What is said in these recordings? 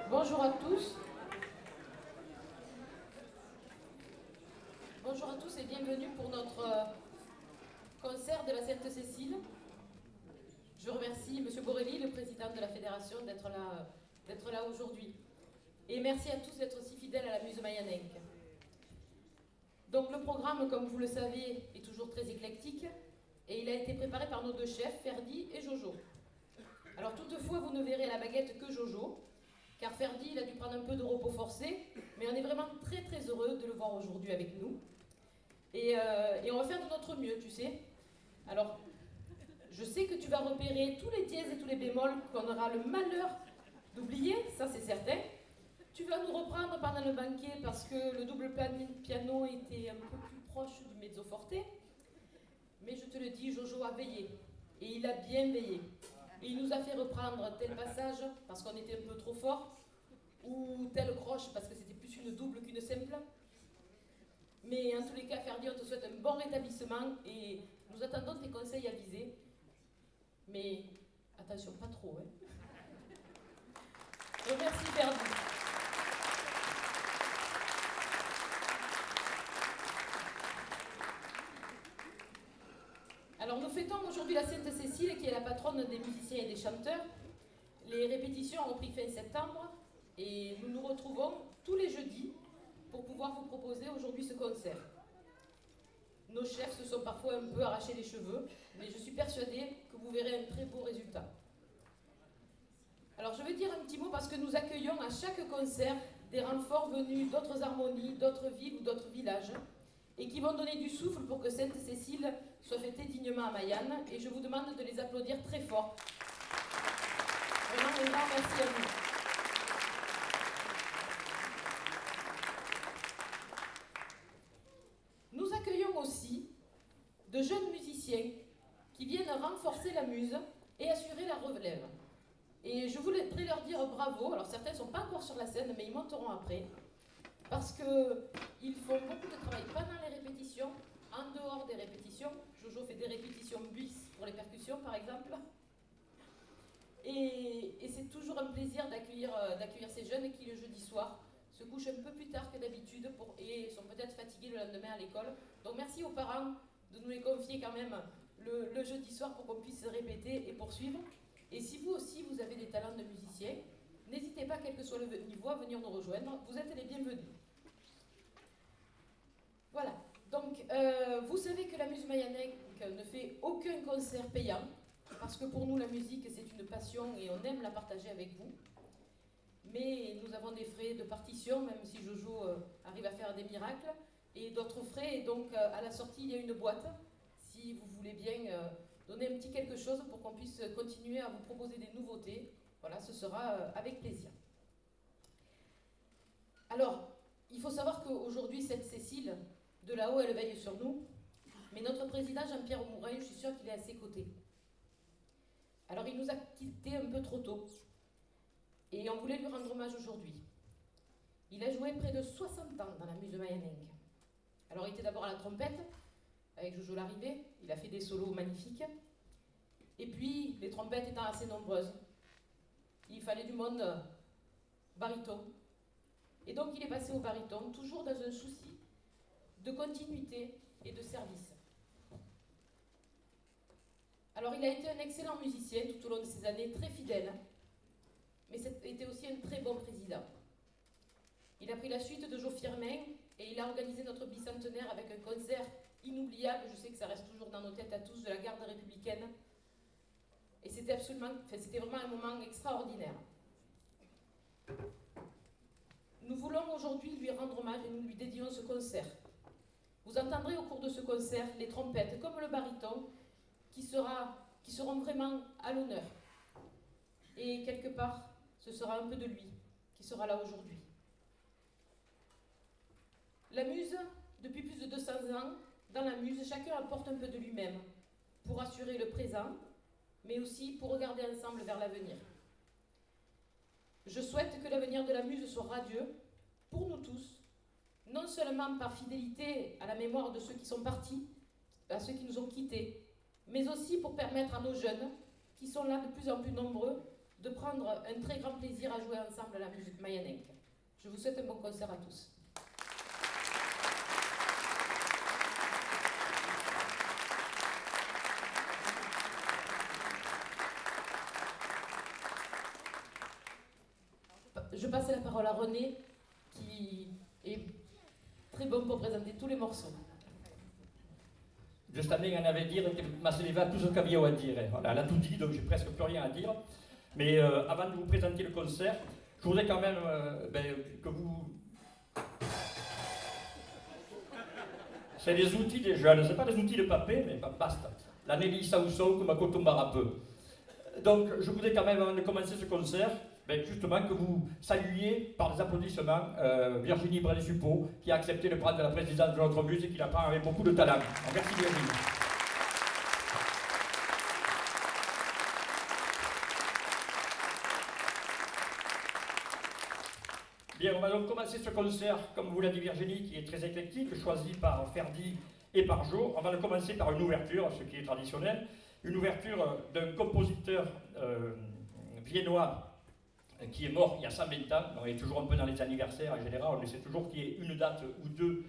Bonjour à tous. Bonjour à tous et bienvenue pour notre concert de la Sainte-Cécile. Je remercie M. Borelli, le président de la fédération, d'être là aujourd'hui. Et merci à tous d'être aussi fidèles à la Muse Mayanenc. Donc le programme, comme vous le savez, est toujours très éclectique et il a été préparé par nos deux chefs, Ferdi et Jojo. Alors toutefois, vous ne verrez à la baguette que Jojo, car Ferdi, il a dû prendre un peu de repos forcé, mais on est vraiment très très heureux de le voir aujourd'hui avec nous. Et on va faire de notre mieux, tu sais. Alors, je sais que tu vas repérer tous les dièses et tous les bémols qu'on aura le malheur d'oublier, ça c'est certain. Tu vas nous reprendre pendant le banquet parce que le double piano était un peu plus proche du mezzo forte. Mais je te le dis, Jojo a veillé. Et il a bien veillé. Et il nous a fait reprendre tel passage parce qu'on était un peu trop fort, ou telle croche parce que c'était plus une double qu'une simple. Mais en tous les cas, Ferdi, on te souhaite un bon rétablissement et nous attendons tes conseils avisés. Mais attention, pas trop, hein. Et merci Ferdi. Alors nous fêtons aujourd'hui la Sainte-Cécile qui est la patronne des musiciens et des chanteurs. Les répétitions ont pris fin septembre et nous nous retrouvons tous les jeudis pour pouvoir vous proposer aujourd'hui ce concert. Nos chefs se sont parfois un peu arrachés les cheveux, mais je suis persuadée que vous verrez un très beau résultat. Alors je vais dire un petit mot parce que nous accueillons à chaque concert des renforts venus d'autres harmonies, d'autres villes ou d'autres villages et qui vont donner du souffle pour que Sainte-Cécile soit fêtée dignement à Mayenne et je vous demande de les applaudir très fort. Vraiment un grand merci à vous. Nous accueillons aussi de jeunes musiciens qui viennent renforcer la muse et assurer la relève. Et je voudrais leur dire bravo. Alors certains ne sont pas encore sur la scène, mais ils monteront après. Parce qu'ils font beaucoup de travail pendant les répétitions, en dehors des répétitions. Jojo fait des répétitions bis pour les percussions, par exemple. Et c'est toujours un plaisir d'accueillir ces jeunes qui, le jeudi soir, se couchent un peu plus tard que d'habitude et sont peut-être fatigués le lendemain à l'école. Donc merci aux parents de nous les confier quand même le jeudi soir pour qu'on puisse répéter et poursuivre. Et si vous aussi, vous avez des talents de musicien, n'hésitez pas, quel que soit le niveau, à venir nous rejoindre. Vous êtes les bienvenus. Voilà. Donc, vous savez que la Muse Mayanenc ne fait aucun concert payant, parce que pour nous, la musique, c'est une passion et on aime la partager avec vous. Mais nous avons des frais de partition, même si Jojo arrive à faire des miracles, et d'autres frais. Et donc, à la sortie, il y a une boîte, si vous voulez bien donner un petit quelque chose pour qu'on puisse continuer à vous proposer des nouveautés. Voilà, ce sera avec plaisir. Alors, il faut savoir qu'aujourd'hui, cette Cécile, de là-haut, elle veille sur nous. Mais notre président, Jean-Pierre Mourin, je suis sûre qu'il est à ses côtés. Alors, il nous a quittés un peu trop tôt. Et on voulait lui rendre hommage aujourd'hui. Il a joué près de 60 ans dans la Muse Mayanenc. Alors, il était d'abord à la trompette, avec Jojo Larrivée. Il a fait des solos magnifiques. Et puis, les trompettes étant assez nombreuses, il fallait du monde baryton. Et donc, il est passé au baryton, toujours dans un souci de continuité et de service. Alors, il a été un excellent musicien tout au long de ces années, très fidèle, mais c'était aussi un très bon président. Il a pris la suite de Jo Firmin et il a organisé notre bicentenaire avec un concert inoubliable, je sais que ça reste toujours dans nos têtes à tous, de la garde républicaine. Et c'était vraiment un moment extraordinaire. Nous voulons aujourd'hui lui rendre hommage et nous lui dédions ce concert. Vous entendrez au cours de ce concert les trompettes comme le baryton qui seront vraiment à l'honneur. Et quelque part, ce sera un peu de lui qui sera là aujourd'hui. La muse, depuis plus de 200 ans, dans la muse, chacun apporte un peu de lui-même pour assurer le présent, mais aussi pour regarder ensemble vers l'avenir. Je souhaite que l'avenir de la muse soit radieux pour nous tous, non seulement par fidélité à la mémoire de ceux qui sont partis, à ceux qui nous ont quittés, mais aussi pour permettre à nos jeunes, qui sont là de plus en plus nombreux, de prendre un très grand plaisir à jouer ensemble la musique mayanenque. Je vous souhaite un bon concert à tous. Je passe la parole à René, qui est très bon pour présenter tous les morceaux. Just anni a dire che mi serviva tutto ce qu'avevo a dire. Voilà, elle a tout dit, donc j'ai presque plus rien à dire. Mais avant de vous présenter le concert, je voudrais quand même que vous... C'est des outils des jeunes, c'est pas des outils de papier, mais basta. La Nelly Saousou, comme à Cotombar un peu. Donc je voudrais quand même, avant de commencer ce concert, justement que vous saluiez par des applaudissements Virginie Brel-Suppot, qui a accepté de prendre la présidence de notre musée et qui la prend avec beaucoup de talent. Donc, merci Virginie. Bien, on va donc commencer ce concert, comme vous l'a dit Virginie, qui est très éclectique, choisi par Ferdi et par Jo. On va le commencer par une ouverture, ce qui est traditionnel, une ouverture d'un compositeur viennois qui est mort il y a 120 ans. On est toujours un peu dans les anniversaires en général, on essaie toujours qu'il y ait une date ou deux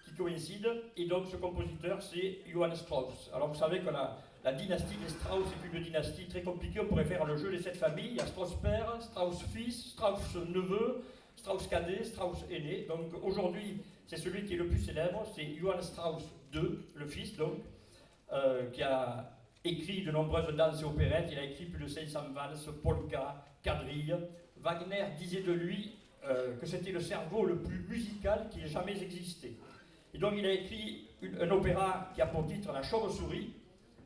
qui coïncident. Et donc ce compositeur, c'est Johann Strauss. Alors vous savez que la dynastie des Strauss est une dynastie très compliquée. On pourrait faire le jeu des 7 familles. Il y a Strauss père, Strauss fils, Strauss neveu, Strauss cadet, Strauss aîné. Donc aujourd'hui, c'est celui qui est le plus célèbre, c'est Johann Strauss II, le fils donc, qui a écrit de nombreuses danses et opérettes. Il a écrit plus de 500 valses, polkas, quadrilles. Wagner disait de lui que c'était le cerveau le plus musical qui ait jamais existé. Et donc il a écrit un opéra qui a pour titre La Chauve-souris,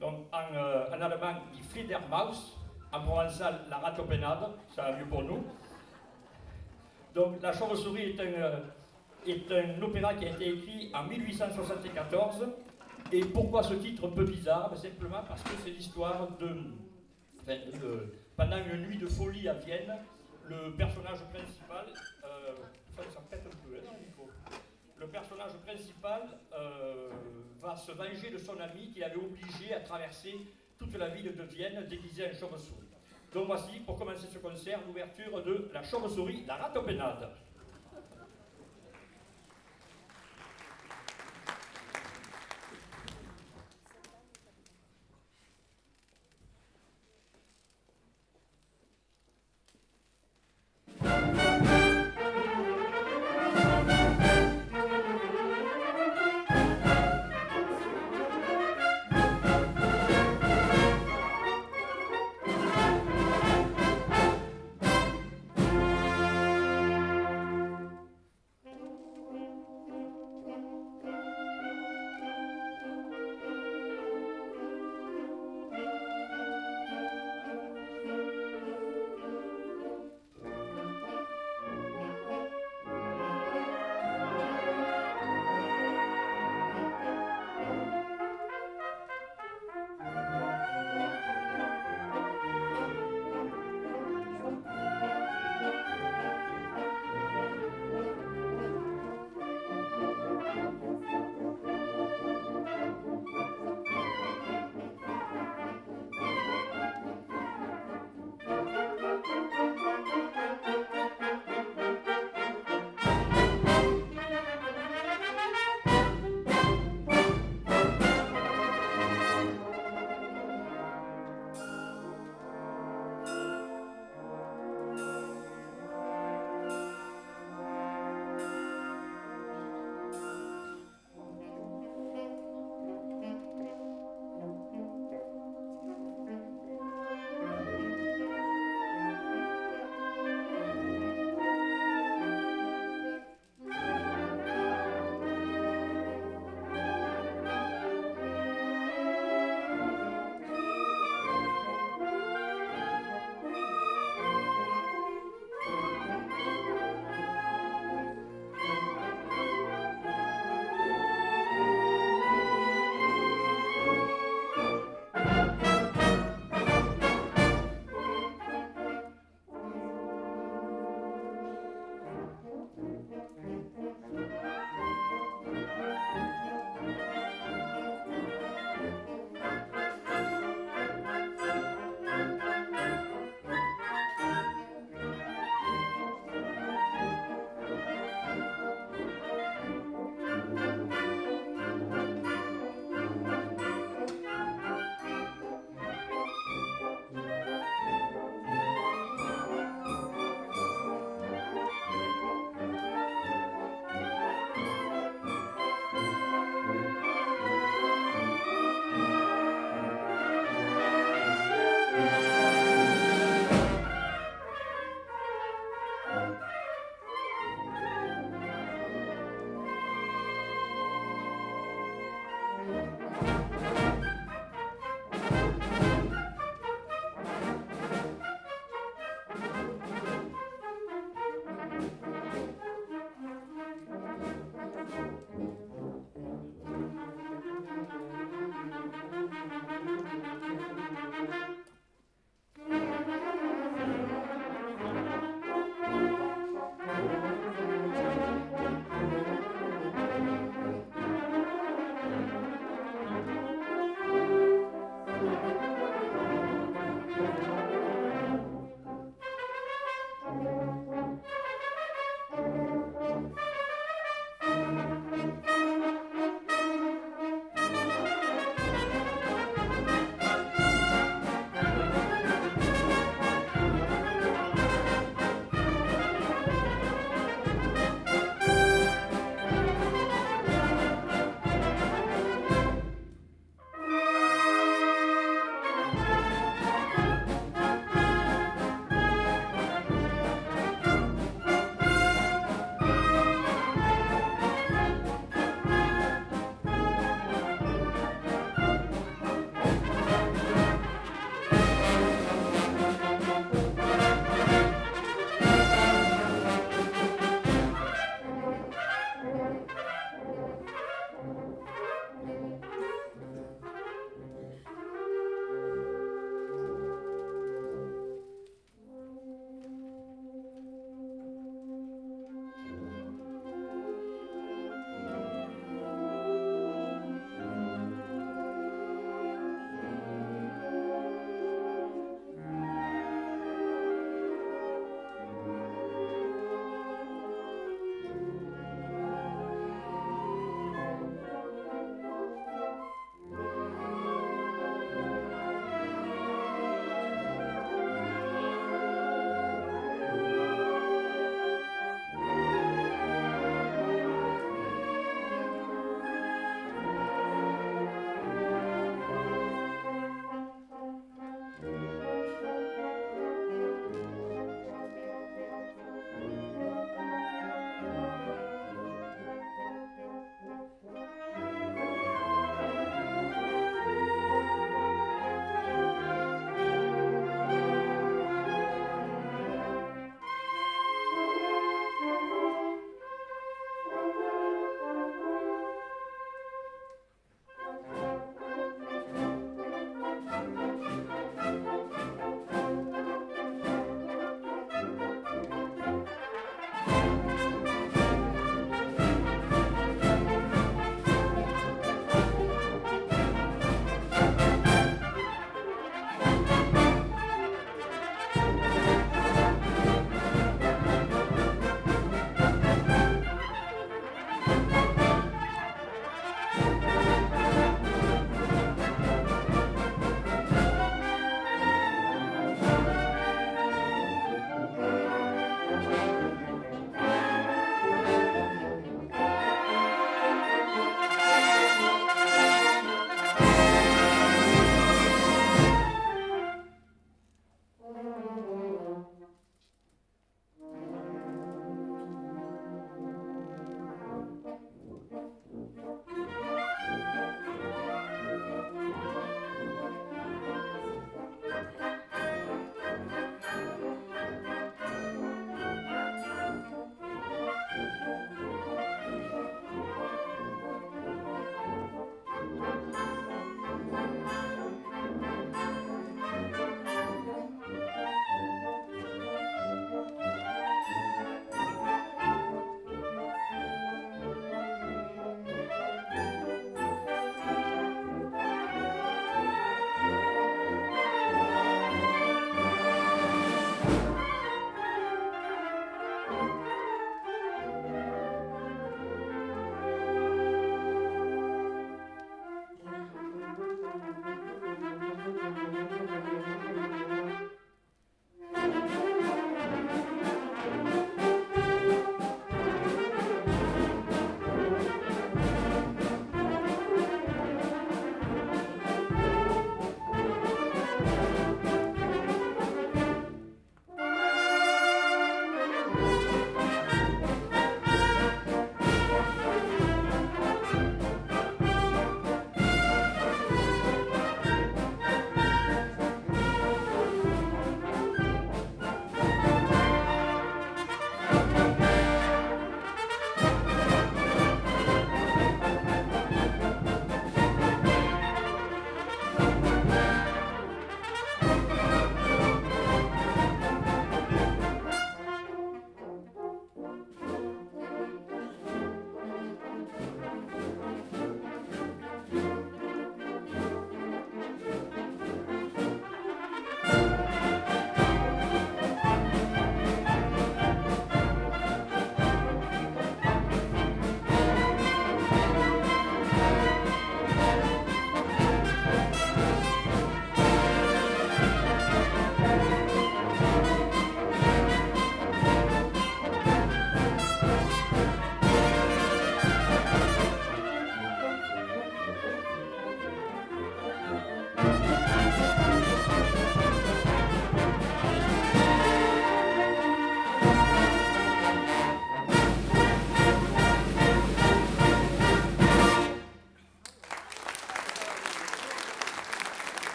donc en allemand Die Fledermaus, en provençal La Ratopénade, ça va mieux pour nous. Donc La Chauve-souris est un opéra qui a été écrit en 1874. Et pourquoi ce titre un peu bizarre? Simplement parce que c'est l'histoire pendant une nuit de folie à Vienne, le personnage principal, ça pète un peu, hein, le personnage principal va se venger de son ami qu'il avait obligé à traverser toute la ville de Vienne déguisé en chauve-souris. Donc voici, pour commencer ce concert, l'ouverture de La Chauve-souris, La Ratopénade.